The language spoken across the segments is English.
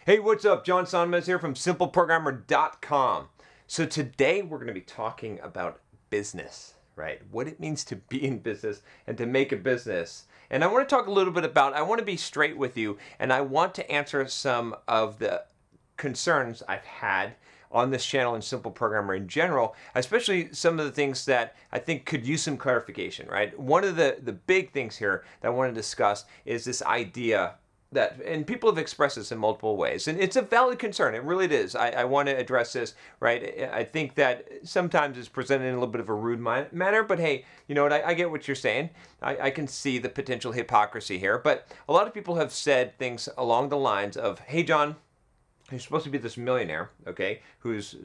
Hey, what's up? John Sonmez here from simpleprogrammer.com. So today we're going to be talking about business, right? What it means to be in business and to make a business. And I want to talk a little bit about, I want to be straight with you, and I want to answer some of the concerns I've had on this channel and Simple Programmer in general, especially some of the things that I think could use some clarification, right? One of the big things here that I want to discuss is this idea that, and people have expressed this in multiple ways, and it's a valid concern. It really is. I want to address this, right? I think that sometimes it's presented in a little bit of a rude manner, but hey, you know what? I get what you're saying. I can see the potential hypocrisy here, but a lot of people have said things along the lines of, hey, John, you're supposed to be this millionaire, okay, who's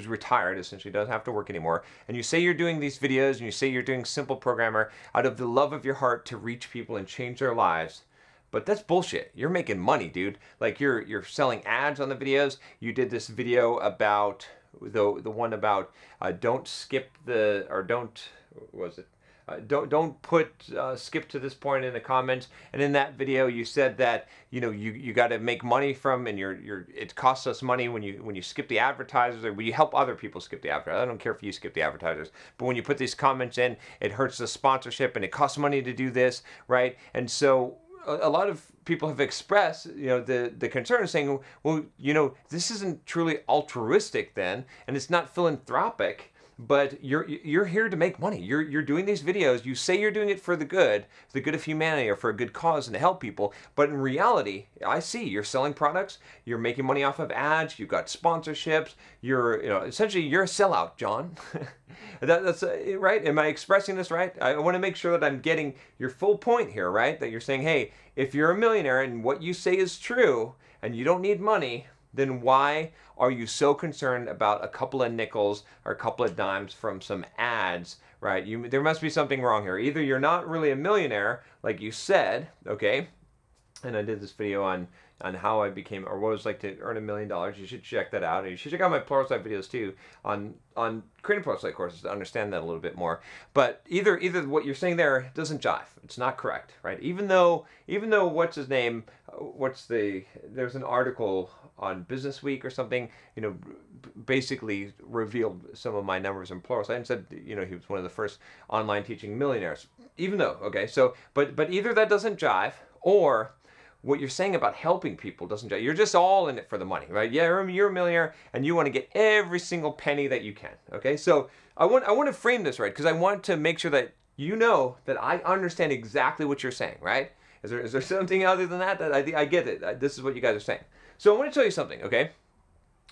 retired, essentially doesn't have to work anymore, and you say you're doing these videos, and you say you're doing Simple Programmer out of the love of your heart to reach people and change their lives. But that's bullshit. You're making money, dude. Like you're selling ads on the videos. You did this video about the one about don't skip the, or don't, what was it? Don't put skip to this point in the comments. And in that video, you said that you got to make money from, and it costs us money when you skip the advertisers, or when you help other people skip the advertisers. I don't care if you skip the advertisers, but when you put these comments in, it hurts the sponsorship, and it costs money to do this, right? And so a lot of people have expressed, the concern, saying, well, this isn't truly altruistic then, and it's not philanthropic, but you're here to make money. You're doing these videos. You say you're doing it for the good of humanity, or for a good cause and to help people. But in reality, I see you're selling products. You're making money off of ads. You've got sponsorships. Essentially you're a sellout, John. That's right. Am I expressing this right? I want to make sure that I'm getting your full point here, right? That you're saying, hey, if you're a millionaire and what you say is true and you don't need money, then why are you so concerned about a couple of nickels or a couple of dimes from some ads, right? There must be something wrong here. Either you're not really a millionaire, like you said, okay? And I did this video on how I became, or what it was like to earn $1 million. You should check that out. And you should check out my Pluralsight videos too on creating Pluralsight courses to understand that a little bit more. But either what you're saying there doesn't jive. It's not correct, right? Even though what's his name, there's an article on Business Week or something, basically revealed some of my numbers in Pluralsight and said, he was one of the first online teaching millionaires. Even though, okay, so, but either that doesn't jive, or what you're saying about helping people doesn't jive. You're just all in it for the money, right? Yeah, you're a millionaire and you want to get every single penny that you can, okay? So I want to frame this right, because I want to make sure that you know that I understand exactly what you're saying, right? Is there something other than that I get it? This is what you guys are saying. So I want to tell you something, okay?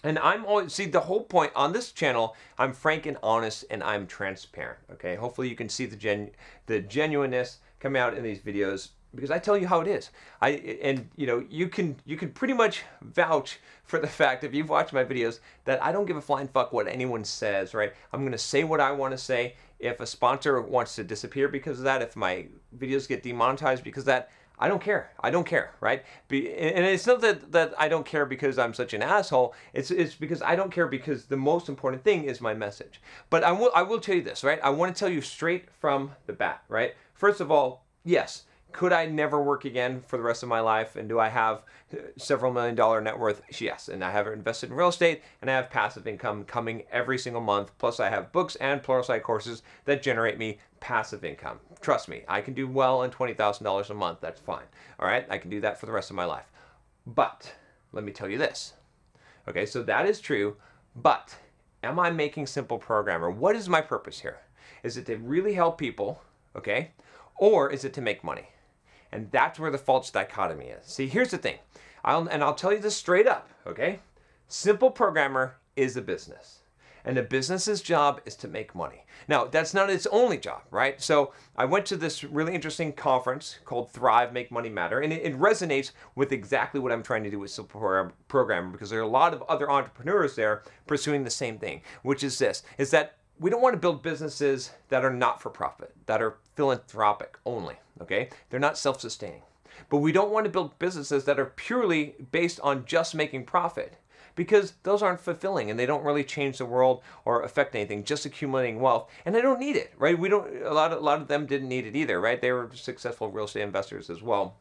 And I'm always, see, the whole point on this channel, I'm frank and honest, and I'm transparent, okay? Hopefully you can see the genuineness coming out in these videos, because I tell you how it is. You can pretty much vouch for the fact, if you've watched my videos, that I don't give a flying fuck what anyone says, right? I'm going to say what I want to say. If a sponsor wants to disappear because of that, if my videos get demonetized because of that, I don't care. I don't care, right? And it's not that I don't care because I'm such an asshole. It's because I don't care, because the most important thing is my message. But I will tell you this, right? I want to tell you straight from the bat, right? First of all, yes. Could I never work again for the rest of my life? And do I have several $1 million net worth? Yes. And I have invested in real estate, and I have passive income coming every single month. Plus I have books and Pluralsight courses that generate me passive income. Trust me, I can do well on $20,000 a month. That's fine. All right. I can do that for the rest of my life. But let me tell you this. Okay. So that is true. But am I making Simple Programmer? What is my purpose here? Is it to really help people? Okay. Or is it to make money? And that's where the false dichotomy is. See, here's the thing. I'll tell you this straight up, okay? Simple Programmer is a business. And a business's job is to make money. Now, that's not its only job, right? So I went to this really interesting conference called Thrive, Make Money Matter. And it resonates with exactly what I'm trying to do with Simple Programmer, because there are a lot of other entrepreneurs there pursuing the same thing, which is this, is that we don't want to build businesses that are not for profit, that are philanthropic only, okay? They're not self-sustaining. But we don't want to build businesses that are purely based on just making profit, because those aren't fulfilling and they don't really change the world or affect anything, just accumulating wealth. And they don't need it, right? A lot of them didn't need it either, right? They were successful real estate investors as well.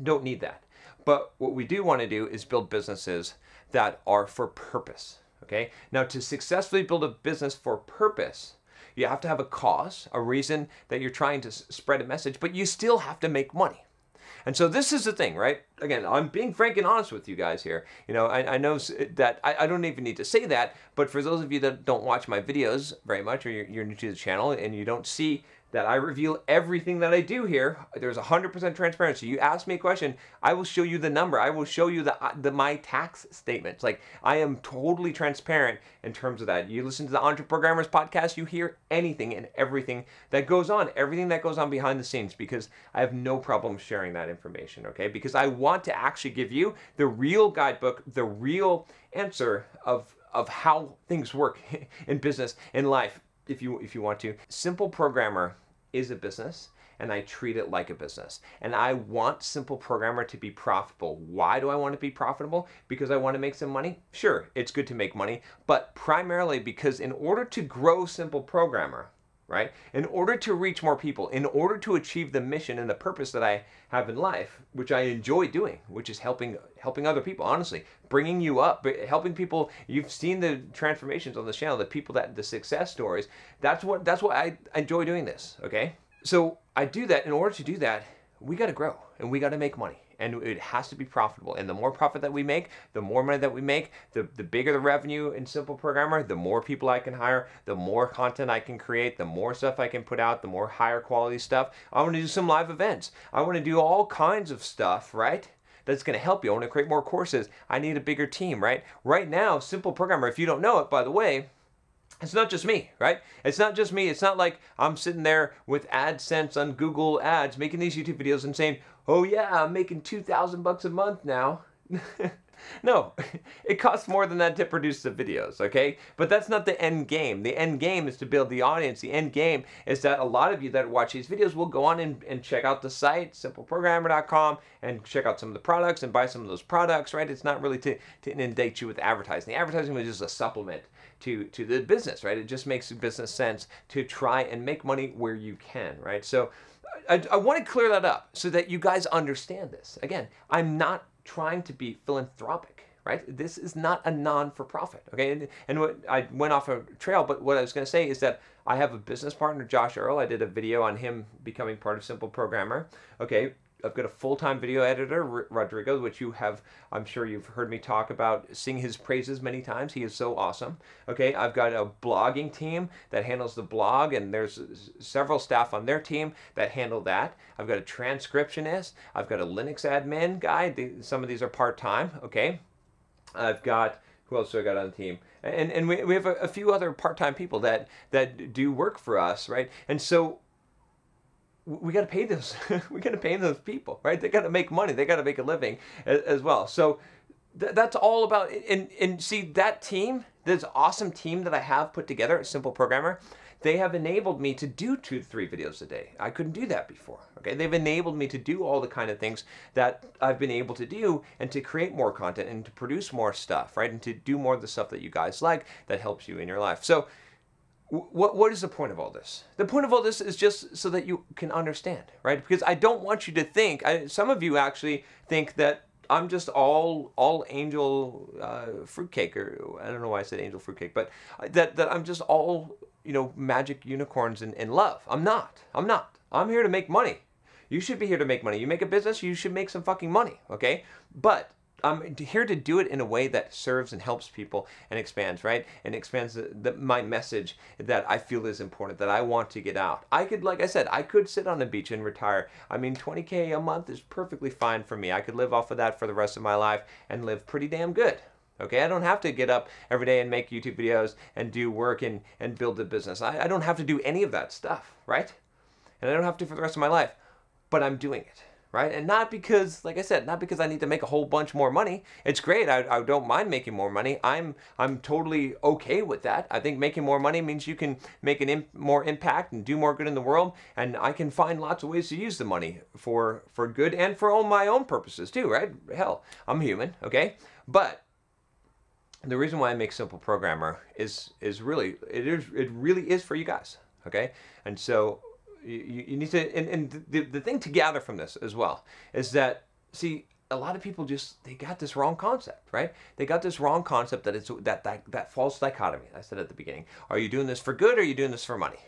Don't need that. But what we do want to do is build businesses that are for purpose. Okay. Now, to successfully build a business for purpose, you have to have a cause, a reason that you're trying to spread a message, but you still have to make money. And so this is the thing, right? Again, I'm being frank and honest with you guys here. You know, I know that I don't even need to say that, but for those of you that don't watch my videos very much, or you're new to the channel and you don't see that I reveal everything that I do here, there's 100% transparency. You ask me a question, I will show you the number. I will show you my tax statements. Like, I am totally transparent in terms of that. You listen to the Entreprogrammers podcast, you hear anything and everything that goes on, everything that goes on behind the scenes, because I have no problem sharing that information, okay? Because I want to actually give you the real guidebook, the real answer of how things work in business, in life. If you want to. Simple Programmer is a business, and I treat it like a business. And I want Simple Programmer to be profitable. Why do I want to be profitable? Because I want to make some money? Sure, it's good to make money, but primarily because in order to grow Simple Programmer, right? In order to reach more people, in order to achieve the mission and the purpose that I have in life, which I enjoy doing, which is helping other people, honestly, bringing you up, helping people. You've seen the transformations on the channel, the success stories. That's why I enjoy doing this, okay? So I do that. In order to do that, we got to grow and we got to make money. And it has to be profitable. And the more profit that we make, the more money that we make, the bigger the revenue in Simple Programmer, the more people I can hire, the more content I can create, the more stuff I can put out, the more higher quality stuff. I want to do some live events. I want to do all kinds of stuff, right? That's going to help you. I want to create more courses. I need a bigger team, right? Right now, Simple Programmer, if you don't know it, by the way, it's not just me, right? It's not just me. It's not like I'm sitting there with AdSense on Google Ads making these YouTube videos and saying, oh yeah, I'm making $2,000 a month now. No, it costs more than that to produce the videos, okay? But that's not the end game. The end game is to build the audience. The end game is that a lot of you that watch these videos will go on and check out the site, simpleprogrammer.com, and check out some of the products and buy some of those products, right? It's not really to inundate you with advertising. The advertising is just a supplement to the business, right? It just makes business sense to try and make money where you can, right? So I want to clear that up so that you guys understand this. Again, I'm not trying to be philanthropic, right? This is not a non-for-profit, okay? And what I went off a trail, but what I was going to say is that I have a business partner, Josh Earl. I did a video on him becoming part of Simple Programmer, okay? I've got a full-time video editor, Rodrigo, which I'm sure you've heard me talk about, sing his praises many times. He is so awesome. Okay, I've got a blogging team that handles the blog, and there's several staff on their team that handle that. I've got a transcriptionist. I've got a Linux admin guy. Some of these are part-time, okay? I've got, who else do I got on the team? And we have a few other part-time people that do work for us, right? And so we got to pay those. We got to pay those people, right? They got to make money. They got to make a living as well. So that's all about. And see, that team, this awesome team that I have put together at Simple Programmer, they have enabled me to do 2 to 3 videos a day. I couldn't do that before. Okay, they've enabled me to do all the kind of things that I've been able to do, and to create more content and to produce more stuff, right? And to do more of the stuff that you guys like that helps you in your life. So what is the point of all this? The point of all this is just so that you can understand, right? Because I don't want you to think, some of you actually think that I'm just all angel fruitcake, or I don't know why I said angel fruitcake, but that I'm just all, magic unicorns in love. I'm not. I'm here to make money. You should be here to make money. You make a business, you should make some fucking money, okay? But I'm here to do it in a way that serves and helps people and expands, right? And expands my message that I feel is important, that I want to get out. I could, like I said, I could sit on the beach and retire. I mean, $20K a month is perfectly fine for me. I could live off of that for the rest of my life and live pretty damn good. Okay, I don't have to get up every day and make YouTube videos and do work and build a business. I don't have to do any of that stuff, right? And I don't have to for the rest of my life, but I'm doing it. Right? And not because, like I said, not because I need to make a whole bunch more money. It's great. I don't mind making more money. I'm totally okay with that. I think making more money means you can make more impact and do more good in the world. And I can find lots of ways to use the money for good and for all my own purposes too, right? Hell, I'm human, okay? But the reason why I make Simple Programmer is really, it really is for you guys, okay? And so you need to, and the thing to gather from this as well is that, see, a lot of people they got this wrong concept, right? They got this wrong concept that it's that false dichotomy I said at the beginning. Are you doing this for good or are you doing this for money?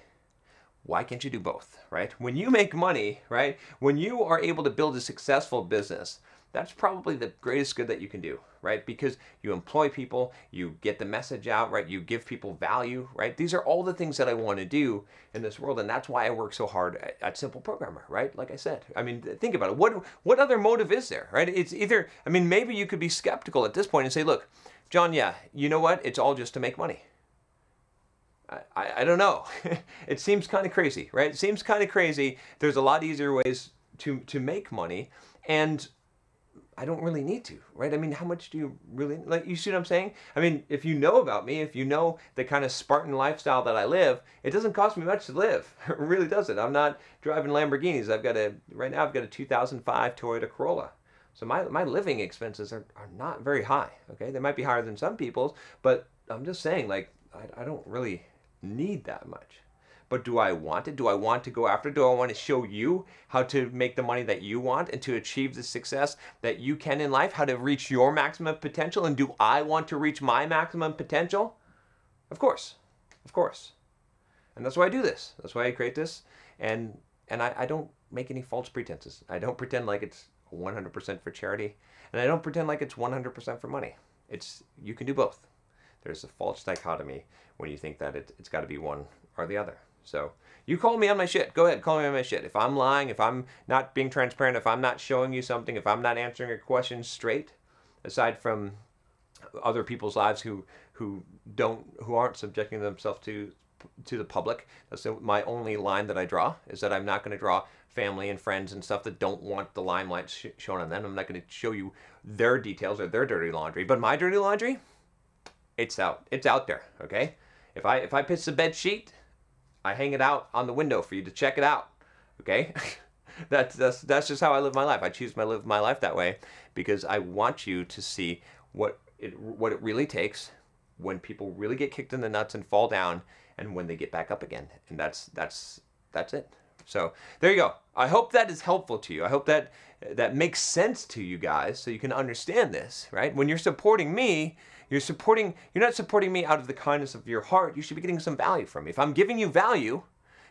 Why can't you do both, right? When you make money, right? When you are able to build a successful business, that's probably the greatest good that you can do, right? Because you employ people, you get the message out, right? You give people value, right? These are all the things that I want to do in this world, and that's why I work so hard at Simple Programmer, right? Like I said, I mean, think about it. What other motive is there, right? It's either, I mean, maybe you could be skeptical at this point and say, look, John, yeah, you know what? It's all just to make money. I don't know. It seems kind of crazy, right? It seems kind of crazy. There's a lot easier ways to make money, and I don't really need to, right? I mean, how much do you really, like, you see what I'm saying? I mean, if you know about me, if you know the kind of Spartan lifestyle that I live, it doesn't cost me much to live. It really doesn't. I'm not driving Lamborghinis. Right now I've got a 2005 Toyota Corolla. So my living expenses are not very high, okay? They might be higher than some people's, but I'm just saying, like, I don't really need that much. But do I want it? Do I want to go after it? Do I want to show you how to make the money that you want and to achieve the success that you can in life? How to reach your maximum potential? And do I want to reach my maximum potential? Of course. Of course. And that's why I do this. That's why I create this. And I don't make any false pretenses. I don't pretend like it's 100% for charity. And I don't pretend like it's 100% for money. You can do both. There's a false dichotomy when you think that it's got to be one or the other. So you call me on my shit. Go ahead, call me on my shit. If I'm lying, if I'm not being transparent, if I'm not showing you something, if I'm not answering your questions straight, aside from other people's lives who aren't subjecting themselves to the public, that's my only line that I draw, is that I'm not going to draw family and friends and stuff that don't want the limelight shown on them. I'm not going to show you their details or their dirty laundry. But my dirty laundry, it's out there, okay? If I piss the bed sheet, I hang it out on the window for you to check it out, okay? That's just how I live my life. I choose to live my life that way because I want you to see what it really takes when people really get kicked in the nuts and fall down, and when they get back up again. And that's it. So there you go. I hope that is helpful to you. I hope that makes sense to you guys, so you can understand this, right? When you're supporting me, you're not supporting me out of the kindness of your heart. You should be getting some value from me. If I'm giving you value,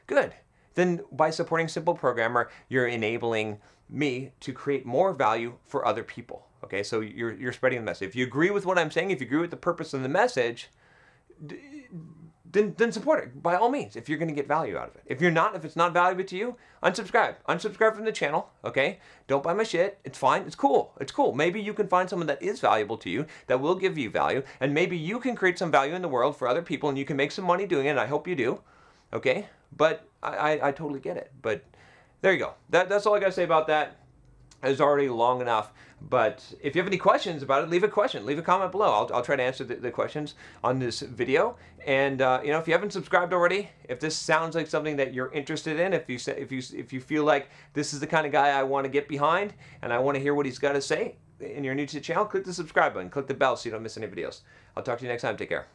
good. Then by supporting Simple Programmer, you're enabling me to create more value for other people. Okay, so you're spreading the message. If you agree with what I'm saying, if you agree with the purpose of the message, then support it by all means if you're going to get value out of it. If it's not valuable to you, unsubscribe. Unsubscribe from the channel, okay? Don't buy my shit. It's fine. It's cool. It's cool. Maybe you can find someone that is valuable to you, that will give you value, and maybe you can create some value in the world for other people, and you can make some money doing it, and I hope you do, okay? But I totally get it. But there you go. That's all I got to say about that. It's already long enough, but if you have any questions about it, leave a comment below. I'll try to answer the questions on this video. And if you haven't subscribed already, if this sounds like something that you're interested in, if you feel like this is the kind of guy I want to get behind and I want to hear what he's got to say, and you're new to the channel, click the subscribe button, click the bell so you don't miss any videos. I'll talk to you next time. Take care.